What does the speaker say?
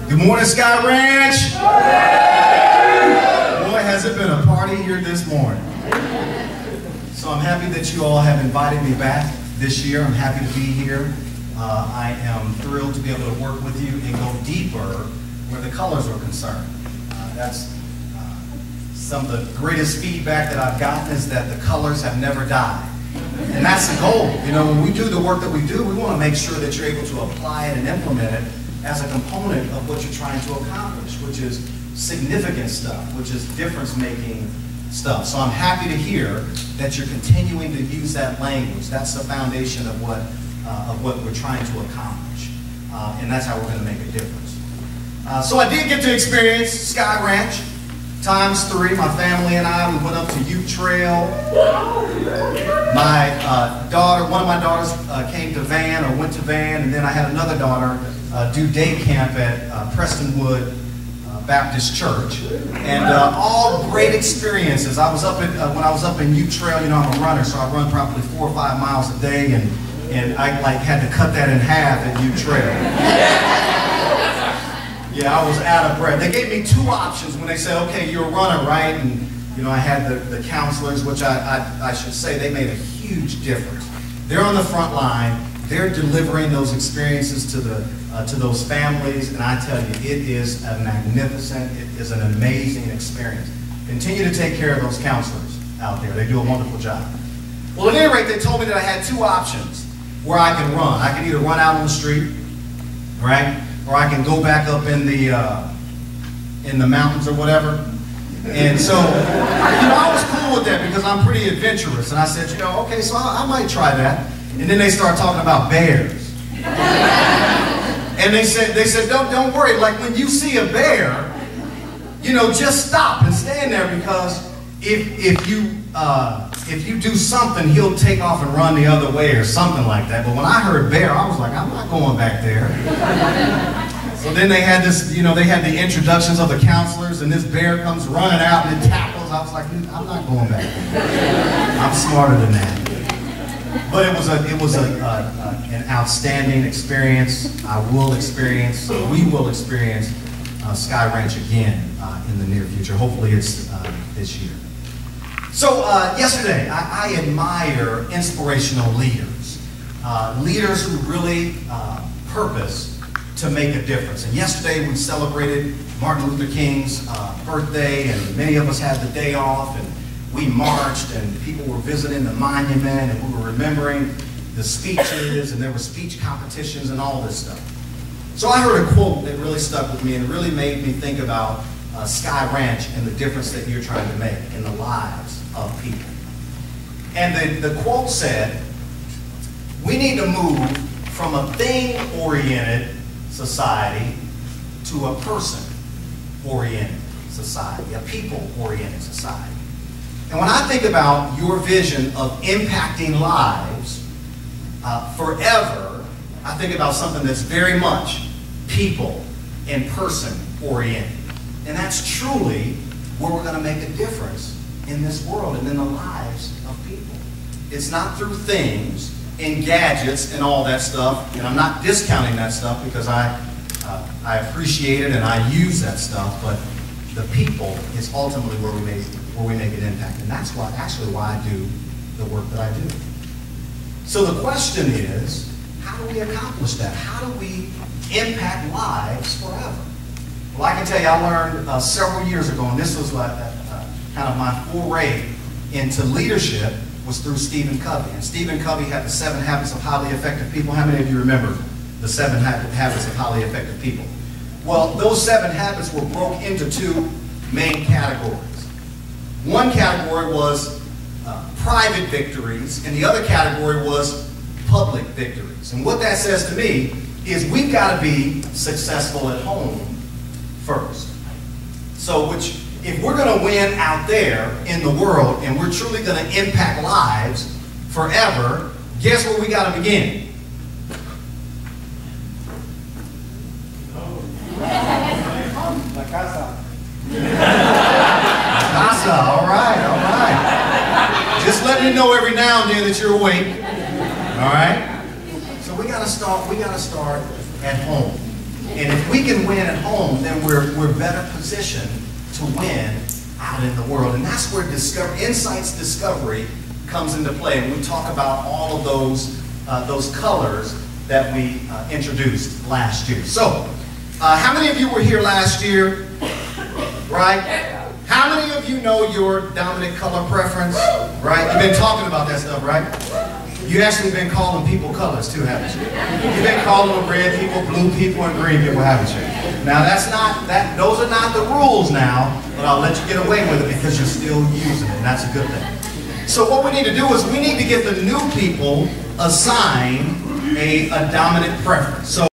Good morning, Sky Ranch. Boy, has it been a party here this morning. So I'm happy that you all have invited me back this year. I'm happy to be here. I am thrilled to be able to work with you and go deeper where the colors are concerned. That's some of the greatest feedback that I've gotten is that the colors have never died. And that's the goal. You know, when we do the work that we do, we want to make sure that you're able to apply it and implement it as a component of what you're trying to accomplish, which is significant stuff, which is difference-making stuff. So I'm happy to hear that you're continuing to use that language. That's the foundation of what we're trying to accomplish. And that's how we're going to make a difference. So I did get to experience Sky Ranch ×3. My family and I, we went up to Ute Trail. My daughter, one of my daughters came to Van or went to Van, and then I had another daughter do day camp at Prestonwood Baptist Church, and all great experiences. I was up at, when I was up in Ute Trail, you know, I'm a runner, so I run probably 4 or 5 miles a day, and I like had to cut that in half at Ute Trail. Yeah, I was out of breath. They gave me 2 options when they said, okay, you're a runner, right? And you know, I had the counselors, which I should say, they made a huge difference. They're on the front line. They're delivering those experiences to those families, and I tell you, it is a magnificent, it is an amazing experience. Continue to take care of those counselors out there. They do a wonderful job. Well, at any rate, they told me that I had 2 options where I can run. I can either run out on the street, right, or I can go back up in the mountains or whatever. And so, you know, I was cool with that because I'm pretty adventurous. And I said, you know, okay, so I might try that. And then they start talking about bears. And they said, don't worry, like when you see a bear, you know, just stop and stand there, because if you do something, he'll take off and run the other way or something like that. But when I heard bear, I was like, I'm not going back there. So then they had this, you know, they had the introductions of the counselors, and this bear comes running out and it tackles. I was like, I'm not going back there. I'm smarter than that. But it was an outstanding experience. We will experience Sky Ranch again in the near future. Hopefully it's this year. So yesterday, I admire inspirational leaders. Leaders who really purpose to make a difference. And yesterday we celebrated Martin Luther King's birthday, and many of us had the day off, and we marched, and people were visiting the monument, and we were remembering the speeches, and there were speech competitions and all this stuff. So I heard a quote that really stuck with me and really made me think about Sky Ranch and the difference that you're trying to make in the lives of people. And the quote said, we need to move from a thing-oriented society to a person-oriented society, a people-oriented society. And when I think about your vision of impacting lives forever, I think about something that's very much people and person-oriented. And that's truly where we're going to make a difference in this world and in the lives of people. It's not through things and gadgets and all that stuff, and I'm not discounting that stuff because I appreciate it and I use that stuff, but the people is ultimately where we make an impact, and that's actually why I do the work that I do. So the question is, how do we accomplish that? How do we impact lives forever? Well, I can tell you, I learned several years ago, and this was like kind of my foray into leadership, was through Stephen Covey. And Stephen Covey had the 7 Habits of Highly Effective People. How many of you remember the 7 Habits of Highly Effective People? Well, those 7 habits were broke into 2 main categories. One category was private victories, and the other category was public victories. And what that says to me is we've got to be successful at home first. So if we're going to win out there in the world and we're truly going to impact lives forever, guess where we got to begin? La casa. La casa, all right. Just let me know every now and then that you're awake, all right? So we got to start at home. And if we can win at home, then we're better positioned to win out in the world. And that's where insights discovery comes into play. And we talk about all of those colors that we introduced last year. So, how many of you were here last year? Right? How many of you know your dominant color preference? Right? You've been talking about that stuff, right? You actually been calling people colors too, haven't you? You've been calling them red people, blue people, and green people, haven't you? Now those are not the rules now, but I'll let you get away with it because you're still using it, and that's a good thing. So what we need to do is we need to get the new people assigned a dominant preference. So